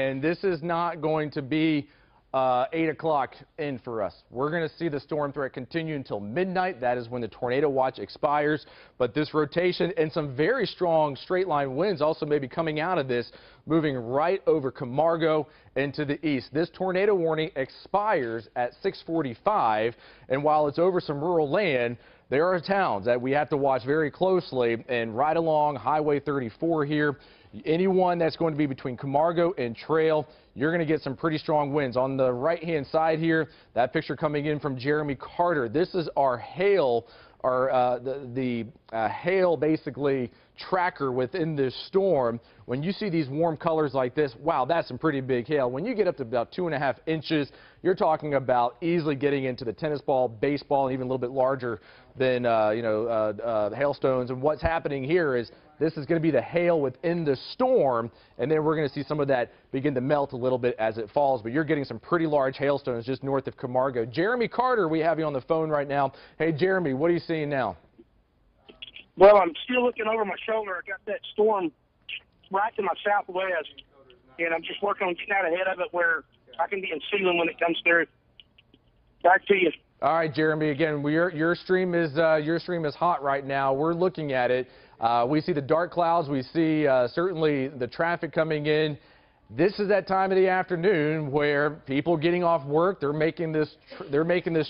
and this is not going to be 8 o'clock in for us. We're going to see the storm threat continue until midnight. That is when the tornado watch expires. But this rotation and some very strong straight line winds also may be coming out of this, moving right over Camargo into the east. This tornado warning expires at 6:45, and while it's over some rural land, there are towns that we have to watch very closely, and right along Highway 34 here, anyone that's going to be between Camargo and Trail, you're going to get some pretty strong winds. On the right-hand side here, that picture coming in from Jeremy Carter. This is our hail, hail basically tracker within this storm. When you see these warm colors like this, wow, that's some pretty big hail. When you get up to about 2.5 inches, you're talking about easily getting into the tennis ball, baseball, and even a little bit larger than hailstones. And what's happening here is this is going to be the hail within the storm, and then we're going to see some of that begin to melt a little bit as it falls. But you're getting some pretty large hailstones just north of Camargo. Jeremy Carter, we have you on the phone right now. Hey, Jeremy, what are you seeing now? Well, I'm still looking over my shoulder. I got that storm right to my southwest, and I'm just working on getting out ahead of it where I can be in ceiling when it comes through. Back to you. All right, Jeremy. Again, your stream is hot right now. We're looking at it. We see the dark clouds. We see certainly the traffic coming in. This is that time of the afternoon where people getting off work, they're making this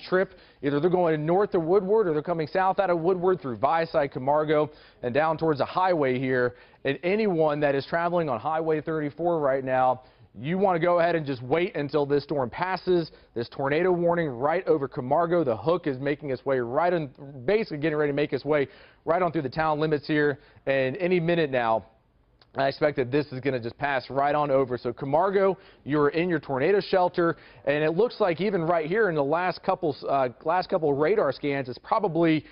trip. Either they're going north of Woodward or they're coming south out of Woodward through Viaside, Camargo, and down towards the highway here. And anyone that is traveling on Highway 34 right now, you want to go ahead and just wait until this storm passes. This tornado warning right over Camargo. The hook is making its way right on, basically getting ready to make its way right on through the town limits here. And any minute now, I expect that this is going to just pass right on over. So Camargo, you're in your tornado shelter, and it looks like even right here in the last couple radar scans, it's probably,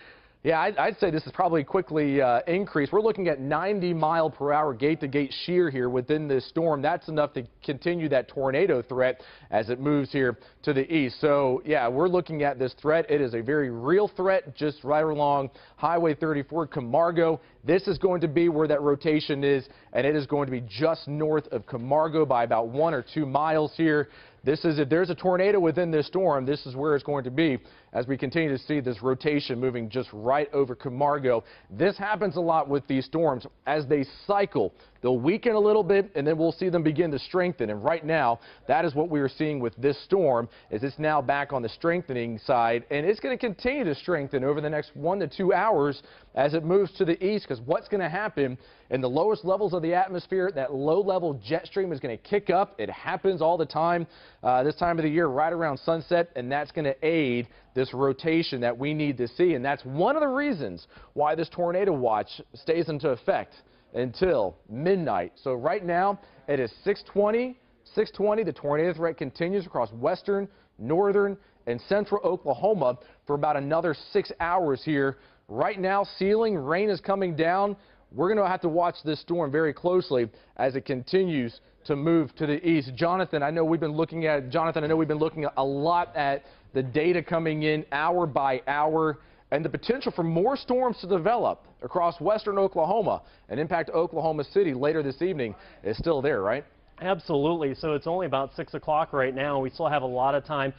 yeah, I'd say this is probably quickly increased. We're looking at 90-mile-per-hour gate-to-gate shear here within this storm. That's enough to continue that tornado threat as it moves here to the east. So, yeah, we're looking at this threat. It is a very real threat just right along Highway 34, Camargo. This is going to be where that rotation is, and it is going to be just north of Camargo by about 1 or 2 miles here. This is, if there's a tornado within this storm, this is where it's going to be as we continue to see this rotation moving just right over Camargo. This happens a lot with these storms. As they cycle, they'll weaken a little bit, and then we'll see them begin to strengthen. And right now, that is what we are seeing with this storm, is it's now back on the strengthening side, and it's going to continue to strengthen over the next 1 to 2 hours as it moves to the east, because what's going to happen in the lowest levels of the atmosphere, that low-level jet stream is going to kick up. It happens all the time this time of the year, right around sunset, and that's going to aid this rotation that we need to see. And that's one of the reasons why this tornado watch stays into effect until midnight. So right now, it is 6:20. The tornado threat continues across western, northern, and central Oklahoma for about another 6 hours here. Right now, ceiling, rain is coming down. We're going to have to watch this storm very closely as it continues to move to the east. Jonathan, I know we've been looking a lot at the data coming in hour by hour, and the potential for more storms to develop across western Oklahoma and impact Oklahoma City later this evening is still there, right? Absolutely. So it's only about 6 o'clock right now. We still have a lot of time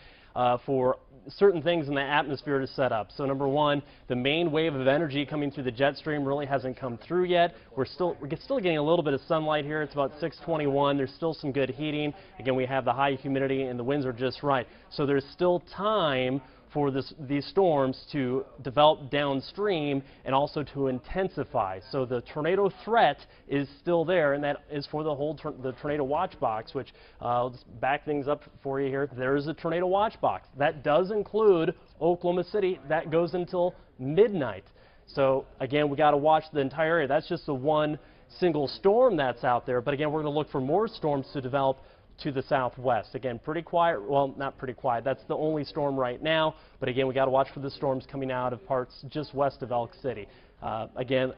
for certain things in the atmosphere to set up. So number one, the main wave of energy coming through the jet stream really hasn't come through yet. We're still getting a little bit of sunlight here. It's about 6:21. There's still some good heating. Again, we have the high humidity and the winds are just right. So there's still time for these storms to develop downstream and also to intensify. So the tornado threat is still there, and that is for the whole the tornado watch box, which I'll just back things up for you here. There is a tornado watch box. That does include Oklahoma City. That goes until midnight. So again, we got to watch the entire area. That's just the one single storm that's out there. But again, we're going to look for more storms to develop to the southwest. Again, pretty quiet. Well, not pretty quiet. That's the only storm right now. But again, we got to watch for the storms coming out of parts just west of Elk City. Again,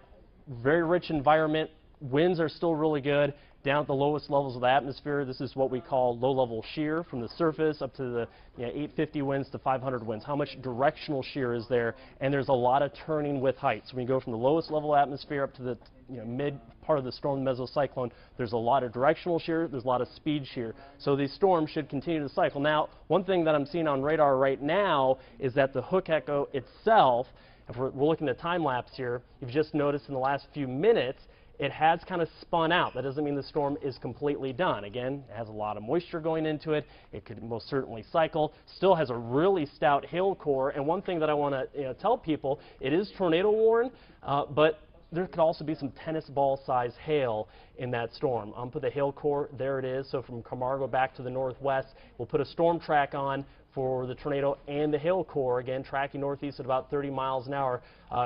very rich environment. Winds are still really good, Down at the lowest levels of the atmosphere, this is what we call low-level shear from the surface up to the 850 winds to 500 winds. How much directional shear is there? And there's a lot of turning with height. So when you go from the lowest level of atmosphere up to the mid part of the storm mesocyclone, there's a lot of directional shear, there's a lot of speed shear. So these storms should continue to cycle. Now, one thing that I'm seeing on radar right now is that the hook echo itself, if we're looking at time lapse here, you've just noticed in the last few minutes, it has kind of spun out. That doesn't mean the storm is completely done. Again, it has a lot of moisture going into it. It could most certainly cycle. Still has a really stout hail core. And one thing that I want to tell people, it is tornado warned, but there could also be some tennis ball size hail in that storm. Put the hail core, there it is. So from Camargo back to the northwest, we'll put a storm track on for the tornado and the hail core, again tracking northeast at about 30 miles an hour,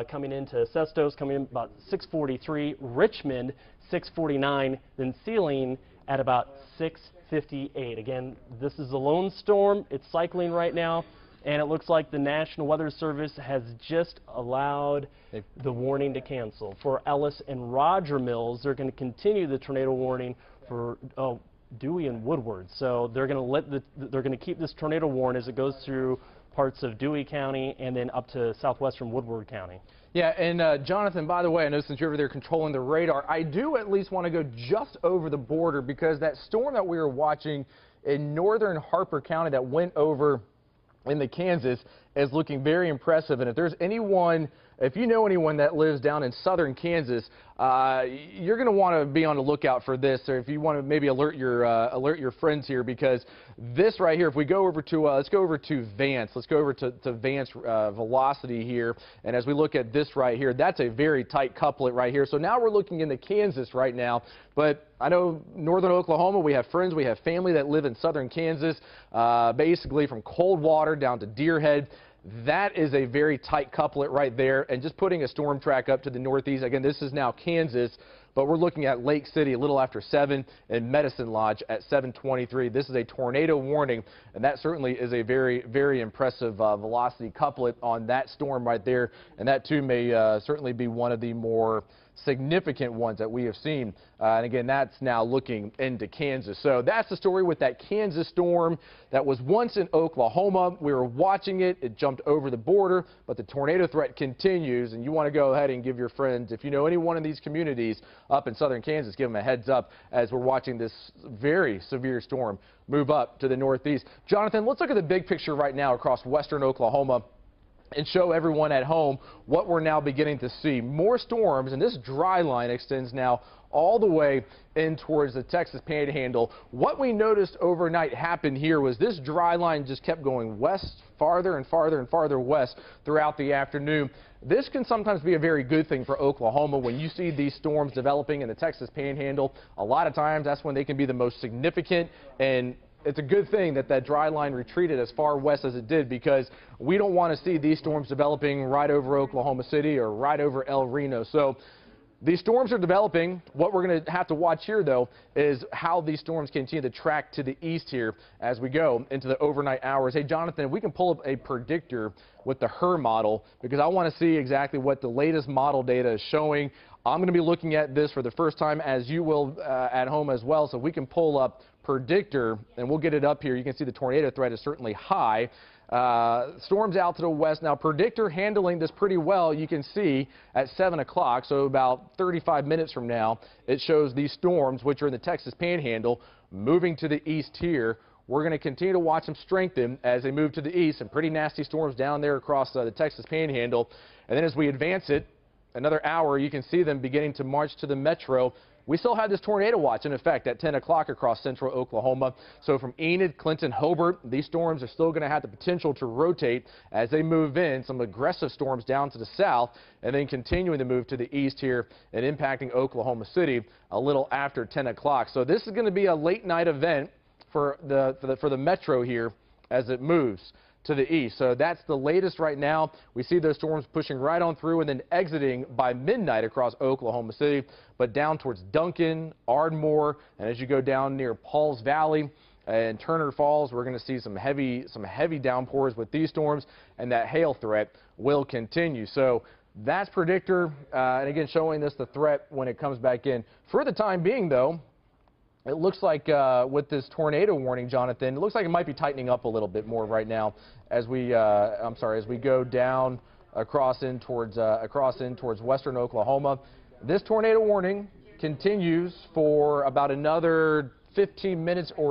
coming into Sestos, coming in about 643, Richmond 649, then sealing at about 658. Again, this is a lone storm. It's cycling right now, and it looks like the National Weather Service has just allowed the warning to cancel. For Ellis and Roger Mills, they're going to continue the tornado warning for Dewey and Woodward. So they're going to keep this tornado warning as it goes through parts of Dewey County and then up to southwestern Woodward County. Yeah, and Jonathan, by the way, I know since you're over there controlling the radar, I do at least want to go just over the border, because that storm that we were watching in northern Harper County that went over into Kansas is looking very impressive. And if there's anyone, if you know anyone that lives down in southern Kansas, you're going to want to be on the lookout for this, or if you want to maybe alert your friends here, because this right here, if we go over to let's go over to Vance, let's go over to Vance velocity here, and as we look at this right here, that's a very tight couplet right here. So now we're looking into Kansas right now, but I know northern Oklahoma, we have friends, we have family that live in southern Kansas, basically from Coldwater down to Deerhead. That is a very tight couplet right there, and just putting a storm track up to the northeast. Again, this is now Kansas, but we're looking at Lake City a little after 7 and Medicine Lodge at 7:23. This is a tornado warning, and that certainly is a very, very impressive velocity couplet on that storm right there, and that too may certainly be one of the more significant ones that we have seen. And again, that's now looking into Kansas. So that's the story with that Kansas storm that was once in Oklahoma. We were watching it. It jumped over the border, but the tornado threat continues. And you want to go ahead and give your friends, if you know any one of these communities up in southern Kansas, give them a heads up as we're watching this very severe storm move up to the northeast. Jonathan, let's look at the big picture right now across western Oklahoma and show everyone at home what we're now beginning to see. More storms, and this dry line extends now all the way in towards the Texas Panhandle. What we noticed overnight happened here was this dry line just kept going west, farther and farther and farther west throughout the afternoon. This can sometimes be a very good thing for Oklahoma when you see these storms developing in the Texas Panhandle. A lot of times that's when they can be the most significant, and it's a good thing that that dry line retreated as far west as it did, because we don't want to see these storms developing right over Oklahoma City or right over El Reno. So these storms are developing. What we're going to have to watch here, though, is how these storms continue to track to the east here as we go into the overnight hours. Hey, Jonathan, if we can pull up a predictor with the HER model, because I want to see exactly what the latest model data is showing. I'm going to be looking at this for the first time, as you will at home as well. So we can pull up predictor, and we'll get it up here. You can see the tornado threat is certainly high. Storms out to the west. Now, predictor handling this pretty well. You can see at 7 o'clock, so about 35 minutes from now, it shows these storms, which are in the Texas Panhandle, moving to the east here. We're going to continue to watch them strengthen as they move to the east. Some pretty nasty storms down there across the Texas Panhandle. And then as we advance it, another hour, you can see them beginning to march to the metro. We still have this tornado watch in effect at 10 o'clock across central Oklahoma. So from Enid, Clinton, Hobart, these storms are still going to have the potential to rotate as they move in. Some aggressive storms down to the south, and then continuing to move to the east here and impacting Oklahoma City a little after 10 o'clock. So this is going to be a late night event for the metro here as it moves to the east. So that's the latest right now. We see those storms pushing right on through and then exiting by midnight across Oklahoma City, but down towards Duncan, Ardmore, and as you go down near Pauls Valley and Turner Falls, we're going to see some heavy downpours with these storms, and that hail threat will continue. So that's predictor, and again showing us the threat when it comes back in. For the time being, though, It looks like with this tornado warning, Jonathan, it looks like it might be tightening up a little bit more right now as we, as we go down across in towards western Oklahoma. This tornado warning continues for about another 15 minutes or